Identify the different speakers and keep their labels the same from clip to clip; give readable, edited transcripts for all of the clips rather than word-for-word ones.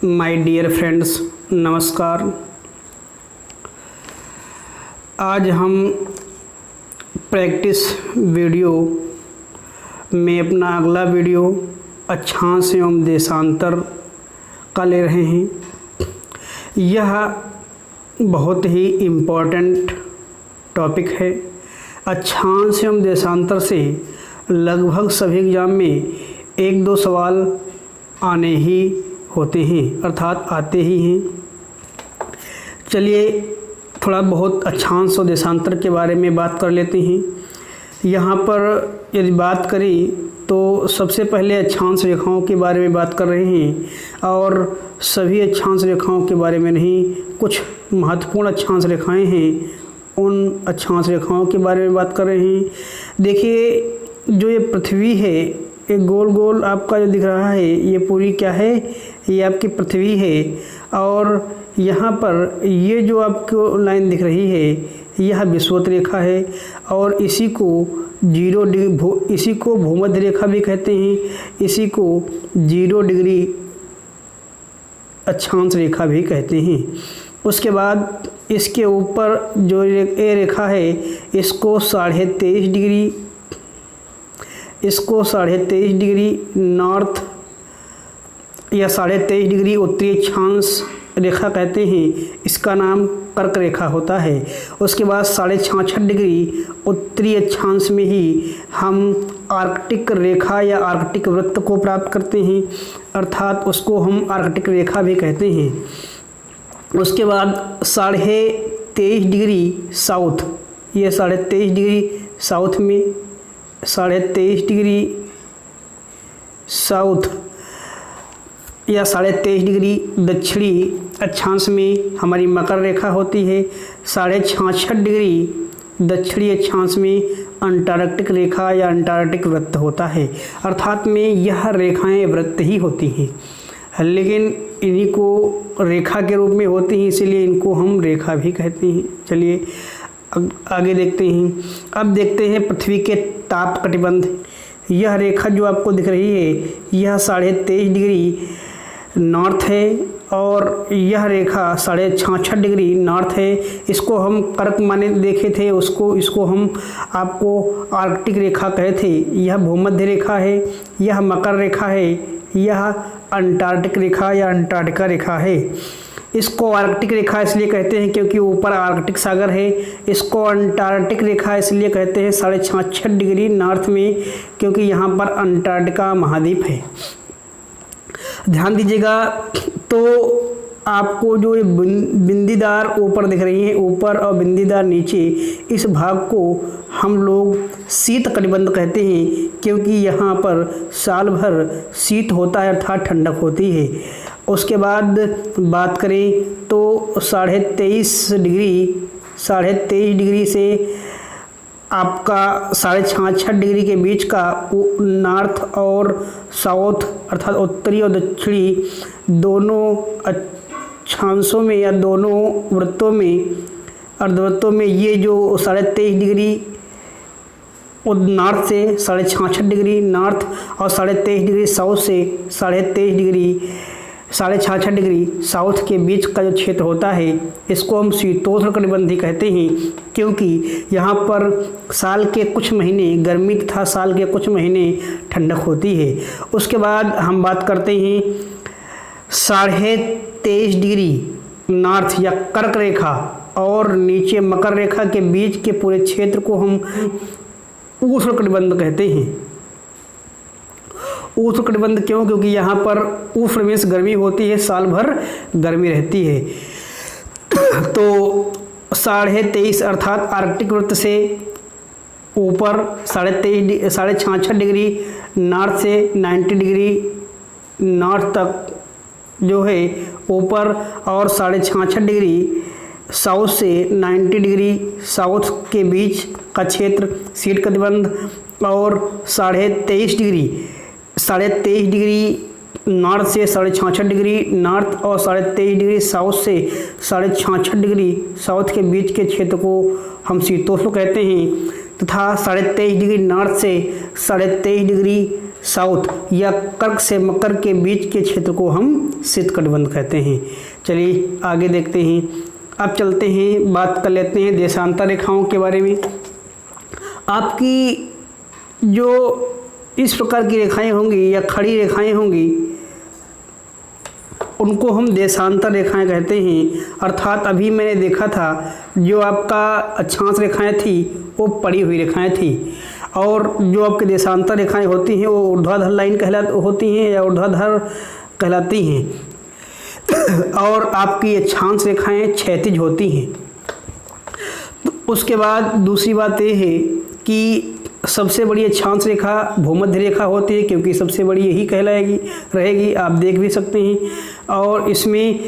Speaker 1: My dear friends, नमस्कार। आज हम प्रैक्टिस वीडियो में अपना अगला वीडियो अक्षांश एवं देशांतर का ले रहे हैं। यह बहुत ही इम्पोर्टेंट टॉपिक है। अक्षांश एवं देशांतर से लगभग सभी एग्जाम में एक दो सवाल आने ही होते हैं, अर्थात आते ही हैं। चलिए थोड़ा बहुत अक्षांश और देशांतर के बारे में बात कर लेते हैं। यहाँ पर यदि बात करें तो सबसे पहले अक्षांश रेखाओं के बारे में बात कर रहे हैं, और सभी अक्षांश रेखाओं के बारे में नहीं, कुछ महत्वपूर्ण अक्षांश रेखाएं हैं, उन अक्षांश रेखाओं के बारे में बात कर रहे हैं। देखिए, जो ये पृथ्वी है, एक गोल गोल आपका जो दिख रहा है, ये पूरी क्या है, ये आपकी पृथ्वी है। और यहाँ पर ये जो आपको लाइन दिख रही है, यह विषुवत रेखा है, और इसी को भूमध्य रेखा भी कहते हैं, इसी को 0 डिग्री अक्षांश रेखा भी कहते हैं। उसके बाद इसके ऊपर जो ये रेखा है, इसको 23.5 डिग्री, इसको 23.5 डिग्री नॉर्थ या 23.5 डिग्री उत्तरी अक्षांश रेखा कहते हैं। इसका नाम कर्क रेखा होता है। उसके बाद 66.5 डिग्री उत्तरी अक्षांश में ही हम आर्कटिक रेखा या आर्कटिक वृत्त को प्राप्त करते हैं, अर्थात उसको हम आर्कटिक रेखा भी कहते हैं। उसके बाद 23.5 डिग्री साउथ, ये 23.5 डिग्री साउथ में, 23.5 डिग्री साउथ या 23.5 डिग्री दक्षिणी अक्षांश में हमारी मकर रेखा होती है। 66.5 डिग्री दक्षिणी अक्षांश में अंटार्कटिक रेखा या अंटार्कटिक वृत्त होता है। अर्थात में यह रेखाएं वृत्त ही होती हैं, लेकिन इन्हीं को रेखा के रूप में होती हैं, इसीलिए इनको हम रेखा भी कहते हैं। चलिए आगे देखते हैं। अब देखते हैं पृथ्वी के ताप कटिबंध। यह रेखा जो आपको दिख रही है, यह 23.5 डिग्री नॉर्थ है, और यह रेखा 66.5 डिग्री नॉर्थ है। इसको हम कर्क माने देखे थे, इसको हम आपको आर्कटिक रेखा कहे थे। यह भूमध्य रेखा है, यह मकर रेखा है, यह अंटार्कटिक रेखा या अंटार्कटिका रेखा है। इसको आर्कटिक रेखा इसलिए कहते हैं क्योंकि ऊपर आर्कटिक सागर है। इसको अंटार्कटिक रेखा इसलिए कहते हैं 66.5 डिग्री नॉर्थ में, क्योंकि यहाँ पर अंटार्कटिका महाद्वीप है। ध्यान दीजिएगा, तो आपको जो ये बिंदीदार ऊपर दिख रही है, ऊपर और बिंदीदार नीचे, इस भाग को हम लोग शीत कटिबंध कहते हैं, क्योंकि यहाँ पर साल भर शीत होता है, अर्थात ठंडक होती है। उसके बाद बात करें तो 23.5 डिग्री से आपका 66.5 डिग्री के बीच का नॉर्थ और साउथ, अर्थात उत्तरी और दक्षिणी दोनों अक्षांशों में या दोनों वृत्तों में, अर्धवृत्तों में, ये जो 23.5 डिग्री नॉर्थ से 66.5 डिग्री नॉर्थ और 23.5 डिग्री साउथ से 66.5 डिग्री साउथ के बीच का जो क्षेत्र होता है, इसको हम शीतोष्ण कटिबंधी कहते हैं, क्योंकि यहाँ पर साल के कुछ महीने गर्मी तथा साल के कुछ महीने ठंडक होती है। उसके बाद हम बात करते हैं 23.5 डिग्री नॉर्थ या कर्क रेखा और नीचे मकर रेखा के बीच के पूरे क्षेत्र को हम उष्ण कटिबंध कहते हैं। उष्ण कटिबंध क्यों? क्योंकि यहाँ पर उष्ण में गर्मी होती है, साल भर गर्मी रहती है। तो 23.5 अर्थात आर्कटिक वृत्त से ऊपर 66.5 डिग्री नॉर्थ से 90 डिग्री नॉर्थ तक जो है ऊपर, और 66.5 डिग्री साउथ से 90 डिग्री साउथ के बीच का क्षेत्र शीत कटिबंध, और 23.5 डिग्री नॉर्थ से 66.5 डिग्री नॉर्थ और 23.5 डिग्री साउथ से 66.5 डिग्री साउथ के बीच के क्षेत्र को हम शीतोष्ण कहते हैं, तथा 23.5 डिग्री नॉर्थ से 23.5 डिग्री साउथ या कर्क से मकर के बीच के क्षेत्र को हम शीत कटिबंध कहते हैं। चलिए आगे देखते हैं। अब चलते हैं, बात कर लेते हैं देशांतर रेखाओं के बारे में। आपकी जो इस प्रकार की रेखाएं होंगी या खड़ी रेखाएं होंगी उनको हम देशांतर रेखाएं कहते हैं। अर्थात अभी मैंने देखा था जो आपका अक्षांश रेखाएं थी वो पड़ी हुई रेखाएं थी, और जो आपके देशांतर रेखाएं होती हैं वो ऊर्ध्वाधर लाइन होती हैं या ऊर्ध्वाधर कहलाती हैं, और आपकी अक्षांश रेखाएं क्षैतिज होती हैं। तो उसके बाद दूसरी बात ये है कि सबसे बड़ी अक्षांश रेखा भूमध्य रेखा होती है, क्योंकि सबसे बड़ी यही कहलाएगी रहेगी, आप देख भी सकते हैं। और इसमें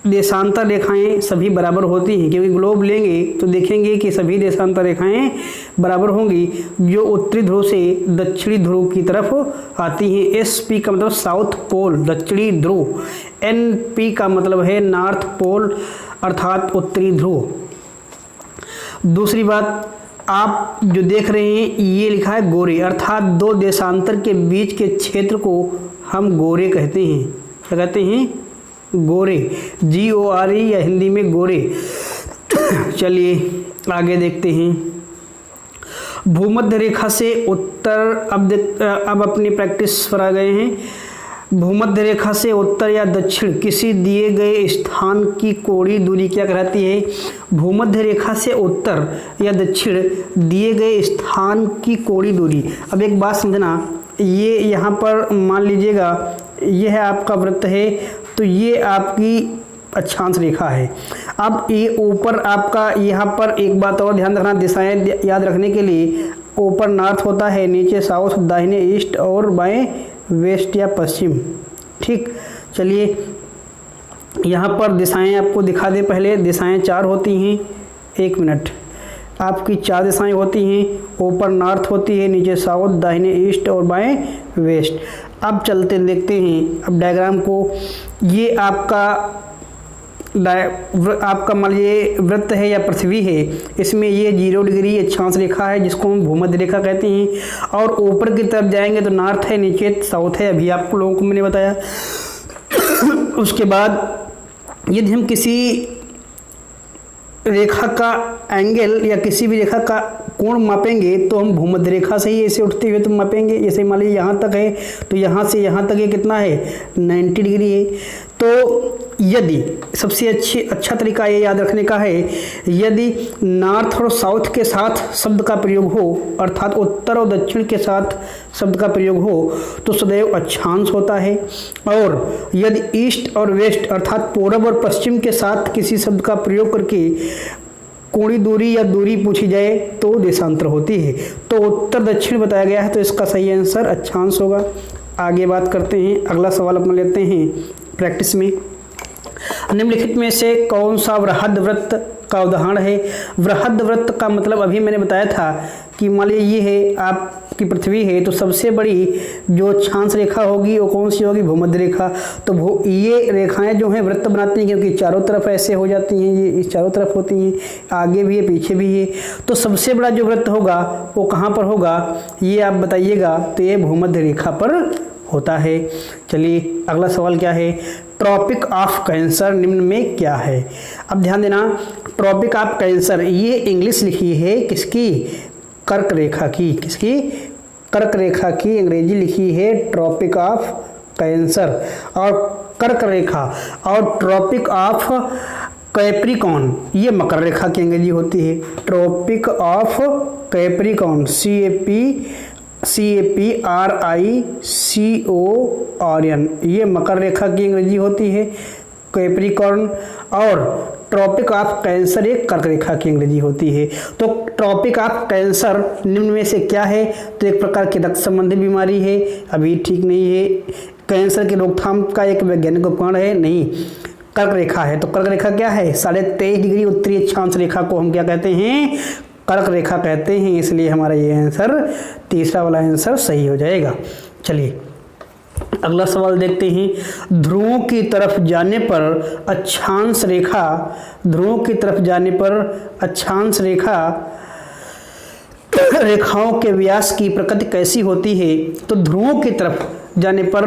Speaker 1: देशांतर रेखाएं सभी बराबर होती हैं, क्योंकि ग्लोब लेंगे तो देखेंगे कि सभी देशांतर रेखाएं बराबर होंगी जो उत्तरी ध्रुव से दक्षिणी ध्रुव की तरफ आती हैं। एस पी का मतलब साउथ पोल दक्षिणी ध्रुव, एन पी का मतलब है नॉर्थ पोल अर्थात उत्तरी ध्रुव। दूसरी बात, आप जो देख रहे हैं ये लिखा है गोरे, अर्थात दो देशांतर के बीच के क्षेत्र को हम गोरे कहते हैं। क्या कहते हैं? गोरे, GORE या हिंदी में गोरे। चलिए आगे देखते हैं। भूमध्य रेखा से उत्तर, अब अपनी प्रैक्टिस पर आ गए हैं। भूमध्य रेखा से उत्तर या दक्षिण किसी दिए गए स्थान की कोणीय दूरी क्या कहलाती है? भूमध्य रेखा से उत्तर या दक्षिण दिए गए स्थान की कोणीय दूरी। अब एक बात समझना, ये यहाँ पर मान लीजिएगा यह आपका वृत्त है, तो ये आपकी अक्षांश रेखा है। अब ये ऊपर आपका, यहाँ पर एक बात और ध्यान रखना, दिशाएं याद रखने के लिए, ऊपर नॉर्थ होता है, नीचे साउथ, दाहिने ईस्ट और बाएं वेस्ट या पश्चिम। ठीक, चलिए यहाँ पर दिशाएं आपको दिखा दे। पहले दिशाएं 4 होती हैं, 1 मिनट, आपकी 4 दिशाएं होती हैं। ऊपर नॉर्थ होती है, नीचे साउथ, दाहिने ईस्ट और बाएं वेस्ट। अब चलते देखते हैं अब डायग्राम को। ये आपका मान लीजिए वृत्त है या पृथ्वी है, इसमें ये 0 डिग्री अक्षांश रेखा है जिसको हम भूमध्य रेखा कहते हैं। और ऊपर की तरफ जाएंगे तो नॉर्थ है, नीचे साउथ है, अभी आप लोगों को मैंने बताया। उसके बाद यदि हम किसी रेखा का एंगल या किसी भी रेखा का कोण मापेंगे तो हम भूमध्य रेखा से ही ऐसे उठते हुए तो मापेंगे। जैसे मान लीजिए यहाँ तक है तो यहाँ से यहाँ तक ये कितना है? 90 डिग्री है। तो यदि सबसे अच्छा तरीका ये याद रखने का है, यदि नॉर्थ और साउथ के साथ शब्द का प्रयोग हो, अर्थात उत्तर और दक्षिण के साथ शब्द का प्रयोग हो तो सदैव अक्षांश होता है। और यदि ईस्ट और वेस्ट अर्थात पूर्व और पश्चिम के साथ किसी शब्द का प्रयोग करके कोणीय दूरी या दूरी पूछी जाए तो देशांतर होती है। तो उत्तर दक्षिण बताया गया है, तो इसका सही आंसर अक्षांश होगा। आगे बात करते हैं, अगला सवाल अपना लेते हैं प्रैक्टिस में। निम्नलिखित में से कौन सा वृहद वृत्त का उदाहरण है? वृहद वृत्त का मतलब अभी मैंने बताया था कि मान लीजिए ये है आपकी पृथ्वी है, तो सबसे बड़ी जो अक्षांश रेखा होगी वो कौन सी होगी? भूमध्य रेखा। तो ये रेखाएं जो हैं वृत्त बनाती हैं, क्योंकि चारों तरफ ऐसे हो जाती हैं, ये इस चारों तरफ होती हैं, आगे भी है पीछे भी है। तो सबसे बड़ा जो वृत्त होगा वो कहाँ पर होगा, ये आप बताइएगा। तो ये भूमध्य रेखा पर होता है। चलिए अगला सवाल क्या है? ट्रॉपिक ऑफ कैंसर निम्न में क्या है? अब ध्यान देना, ट्रॉपिक ऑफ कैंसर ये इंग्लिश लिखी है किसकी? कर्क रेखा की। किसकी? कर्क रेखा की अंग्रेजी लिखी है ट्रॉपिक ऑफ कैंसर। और कर्क रेखा और ट्रॉपिक ऑफ कैप्रिकॉर्न ये मकर रेखा की अंग्रेजी होती है। ट्रॉपिक ऑफ कैप्रिकॉर्न CAPRICORN ये मकर रेखा की अंग्रेजी होती है, कैप्रिकॉर्न। और ट्रॉपिक ऑफ कैंसर एक कर्क रेखा की अंग्रेजी होती है। तो ट्रॉपिक ऑफ कैंसर निम्न में से क्या है? तो एक प्रकार की रक्त संबंधी बीमारी है, अभी ठीक नहीं है। कैंसर की रोकथाम का एक वैज्ञानिक उपकरण है, नहीं। कर्क रेखा है, तो कर्क रेखा क्या है? 23.5 डिग्री उत्तरी अक्षांश रेखा को हम क्या कहते हैं? कर्क रेखा कहते हैं। इसलिए हमारा ये आंसर, तीसरा वाला आंसर सही हो जाएगा। चलिए अगला सवाल देखते हैं। ध्रुवों की तरफ जाने पर अक्षांश रेखा, ध्रुवों की तरफ जाने पर अक्षांश रेखा रेखाओं के व्यास की प्रकृति कैसी होती है? तो ध्रुवों की तरफ जाने पर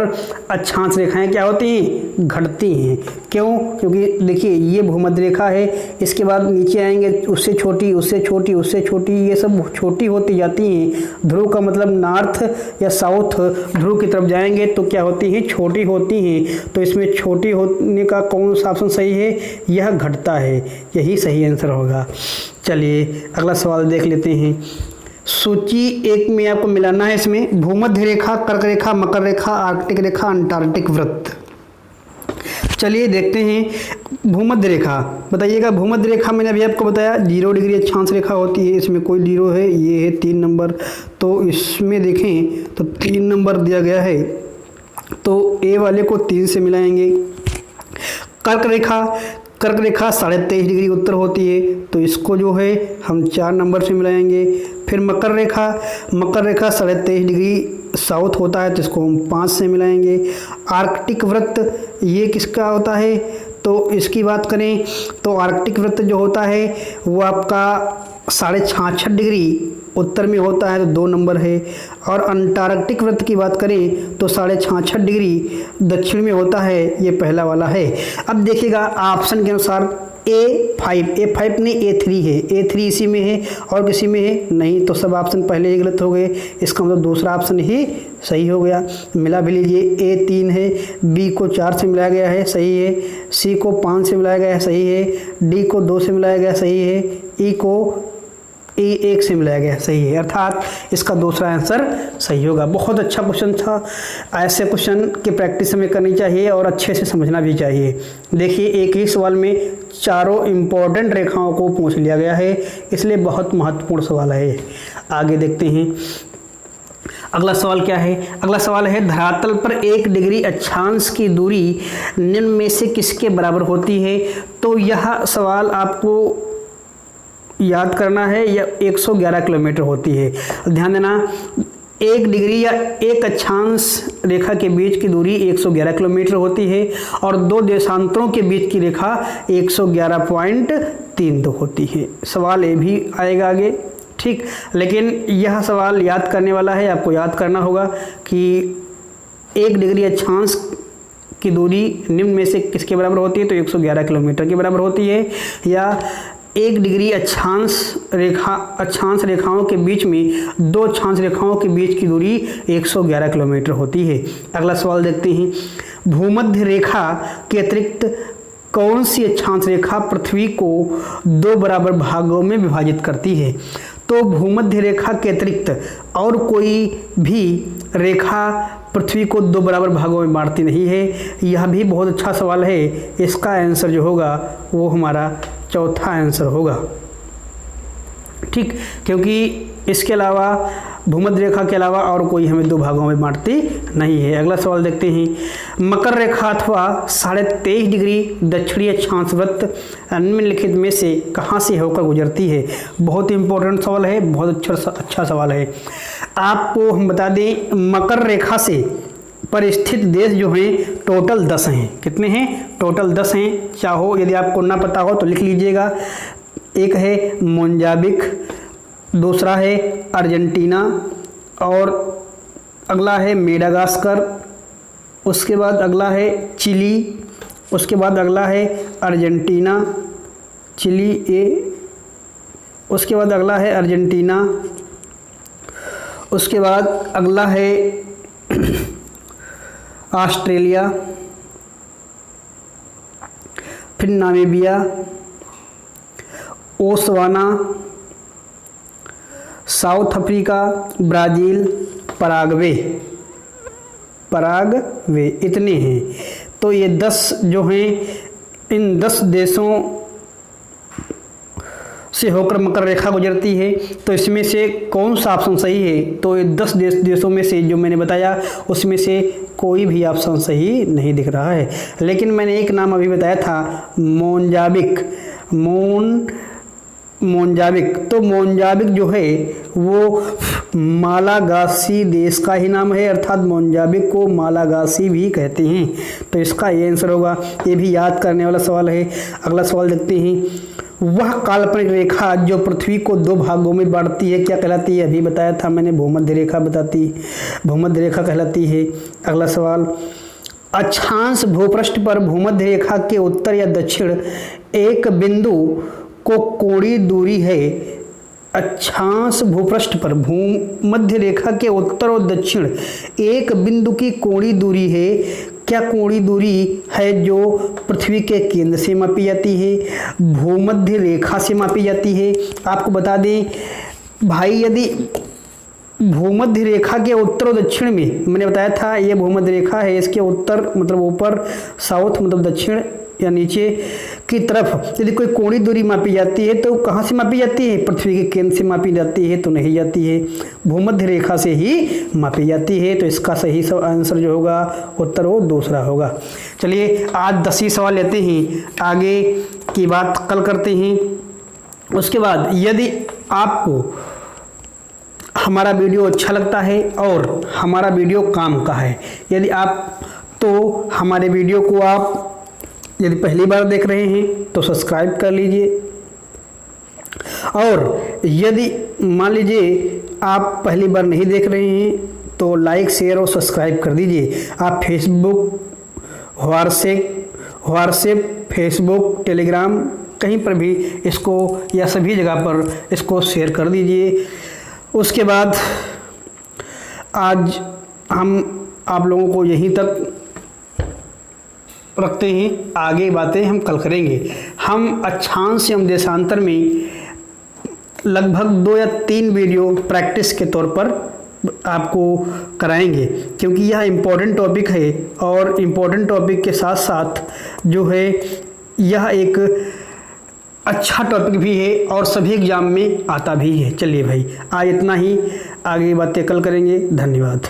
Speaker 1: अक्षांश रेखाएं क्या होती हैं? घटती हैं। क्यों? क्योंकि देखिए ये भूमध्य रेखा है, इसके बाद नीचे आएंगे उससे छोटी, उससे छोटी, उससे छोटी, ये सब छोटी होती जाती हैं। ध्रुव का मतलब नॉर्थ या साउथ ध्रुव की तरफ जाएंगे तो क्या होती हैं? छोटी होती हैं। तो इसमें छोटी होने का कौन सा ऑप्शन सही है? यह घटता है, यही सही आंसर होगा। चलिए अगला सवाल देख लेते हैं। सूची एक में आपको मिलाना है, इसमें भूमध्य रेखा, कर्क रेखा, मकर रेखा, आर्कटिक रेखा, अंटार्कटिक वृत्त। चलिए देखते हैं भूमध्य रेखा। बताइएगा भूमध्य रेखा मैंने अभी आपको बताया 0 डिग्री अक्षांश रेखा होती है, इसमें कोई 0 है, ये है 3 नंबर। तो इसमें देखें तो 3 नंबर दिया गया है, तो ए वाले को 3 से मिलाएंगे। कर्क रेखा, कर्क रेखा 23.5 डिग्री उत्तर होती है, तो इसको जो है हम 4 नंबर से मिलाएंगे। फिर मकर रेखा, मकर रेखा 23.5 डिग्री साउथ होता है, तो इसको हम 5 से मिलाएंगे। आर्कटिक वृत्त ये किसका होता है? तो इसकी बात करें तो आर्कटिक वृत्त जो होता है वो आपका 66.5 डिग्री उत्तर में होता है, तो 2 नंबर है। और अंटार्कटिक वृत्त की बात करें तो 66.5 डिग्री दक्षिण में होता है, ये पहला वाला है। अब देखिएगा ऑप्शन के अनुसार A5 नहीं A3 है, A3 इसी में है और किसी में है नहीं, तो सब ऑप्शन पहले ही गलत हो गए। इसका मतलब दूसरा ऑप्शन ही सही हो गया। मिला भी लीजिए, A3 है, B को 4 से मिलाया गया है, सही है। C को 5 से मिलाया गया है, सही है। D को 2 से मिलाया गया, सही है। E को 1 से मिलाया गया, सही है। अर्थात इसका दूसरा आंसर सही होगा। बहुत अच्छा क्वेश्चन था, ऐसे क्वेश्चन की प्रैक्टिस हमें करनी चाहिए और अच्छे से समझना भी चाहिए। देखिए एक ही सवाल में चारों इम्पोर्टेंट रेखाओं को पूछ लिया गया है, इसलिए बहुत महत्वपूर्ण सवाल है। आगे देखते हैं अगला सवाल क्या है। अगला सवाल है धरातल पर 1 डिग्री अक्षांश की दूरी निम्न में से किसके बराबर होती है? तो यह सवाल आपको याद करना है, यह 111 किलोमीटर होती है। ध्यान देना, 1 डिग्री या 1 अक्षांश रेखा के बीच की दूरी 111 किलोमीटर होती है और 2 देशांतरों के बीच की रेखा 111.32 होती है। सवाल ये भी आएगा आगे, ठीक। लेकिन यह सवाल याद करने वाला है, आपको याद करना होगा कि 1 डिग्री अक्षांश की दूरी निम्न में से किसके बराबर होती है? तो 111 किलोमीटर के बराबर होती है। या 1 डिग्री अक्षांश रेखाओं के बीच में 2 अक्षांश रेखाओं के बीच की दूरी 111 किलोमीटर होती है। अगला सवाल देखते हैं। भूमध्य रेखा के अतिरिक्त कौन सी अक्षांश रेखा पृथ्वी को 2 बराबर भागों में विभाजित करती है? तो भूमध्य रेखा के अतिरिक्त और कोई भी रेखा पृथ्वी को 2 बराबर भागों में बांटती नहीं है। यह भी बहुत अच्छा सवाल है। इसका आंसर जो होगा वो हमारा चौथा आंसर होगा, ठीक। क्योंकि इसके अलावा भूमध्य रेखा के अलावा और कोई हमें 2 भागों में बांटती नहीं है। अगला सवाल देखते हैं। मकर रेखा अथवा 23.5 डिग्री दक्षिणी अक्षांश वृत्त निम्नलिखित में से कहाँ से होकर गुजरती है? बहुत इंपॉर्टेंट सवाल है, बहुत अच्छा सवाल है। आपको हम बता दें मकर रेखा से पर स्थित देश जो हैं टोटल 10 हैं। कितने हैं? टोटल 10 हैं। चाहो यदि आपको ना पता हो तो लिख लीजिएगा। एक है मोजाम्बिक, दूसरा है अर्जेंटीना, और अगला है मेडागास्कर, उसके बाद अगला है चिली, उसके बाद अगला है अर्जेंटीना, चिली ए, उसके बाद अगला है अर्जेंटीना, उसके बाद अगला है ऑस्ट्रेलिया, फिर Namibia, Botswana, South Africa, Brazil, Paraguay, इतने हैं। तो ये 10 जो हैं, इन 10 देशों से होकर मकर रेखा गुजरती है। तो इसमें से कौन सा ऑप्शन सही है? तो ये 10 देशों में से जो मैंने बताया उसमें से कोई भी ऑप्शन सही नहीं दिख रहा है। लेकिन मैंने एक नाम अभी बताया था, मोजाम्बिक। तो मोजाम्बिक जो है वो मालागासी देश का ही नाम है, अर्थात मोजाम्बिक को मालागासी भी कहते हैं। तो इसका ये आंसर होगा। ये भी याद करने वाला सवाल है। अगला सवाल देखते हैं। वह काल्पनिक रेखा जो पृथ्वी को दो भागों में बांटती है क्या कहलाती है? अभी बताया था मैंने, भूमध्य रेखा भूमध्य रेखा कहलाती है। अगला सवाल, अक्षांश भूपृष्ठ पर भूमध्य रेखा के उत्तर या दक्षिण एक बिंदु को कोणीय दूरी है। अक्षांश भूपृष्ठ पर भूमध्य रेखा के उत्तर और दक्षिण एक बिंदु की कोणीय दूरी है। क्या कोणीय दूरी है जो पृथ्वी के केंद्र से मापी जाती है, भूमध्य रेखा से मापी जाती है? आपको बता दें भाई, यदि भूमध्य रेखा के उत्तर और दक्षिण में, मैंने बताया था ये भूमध्य रेखा है, इसके उत्तर मतलब ऊपर, साउथ मतलब दक्षिण या नीचे की तरफ यदि कोई कोणीय दूरी मापी जाती है तो कहाँ से मापी जाती है? पृथ्वी के केंद्र से मापी जाती है? तो नहीं जाती है, भूमध्य रेखा से ही मापी जाती है। तो इसका सही आंसर जो होगा उत्तर वो दूसरा होगा। चलिए आज 10 ही सवाल लेते हैं, आगे की बात कल करते हैं। उसके बाद यदि आपको हमारा वीडियो अच्छा लगता है और हमारा वीडियो काम का है, यदि आप तो हमारे वीडियो को आप यदि पहली बार देख रहे हैं तो सब्सक्राइब कर लीजिए, और यदि मान लीजिए आप पहली बार नहीं देख रहे हैं तो लाइक शेयर और सब्सक्राइब कर दीजिए। आप फेसबुक, व्हाट्सएप, फेसबुक, टेलीग्राम कहीं पर भी इसको या सभी जगह पर इसको शेयर कर दीजिए। उसके बाद आज हम आप लोगों को यहीं तक रखते हैं, आगे बातें हम कल करेंगे। हम अक्षांश एवं देशांतर में लगभग 2 या 3 वीडियो प्रैक्टिस के तौर पर आपको कराएंगे, क्योंकि यह इम्पोर्टेंट टॉपिक है और इम्पोर्टेंट टॉपिक के साथ साथ जो है यह एक अच्छा टॉपिक भी है और सभी एग्जाम में आता भी है। चलिए भाई आज इतना ही, आगे बातें कल करेंगे। धन्यवाद।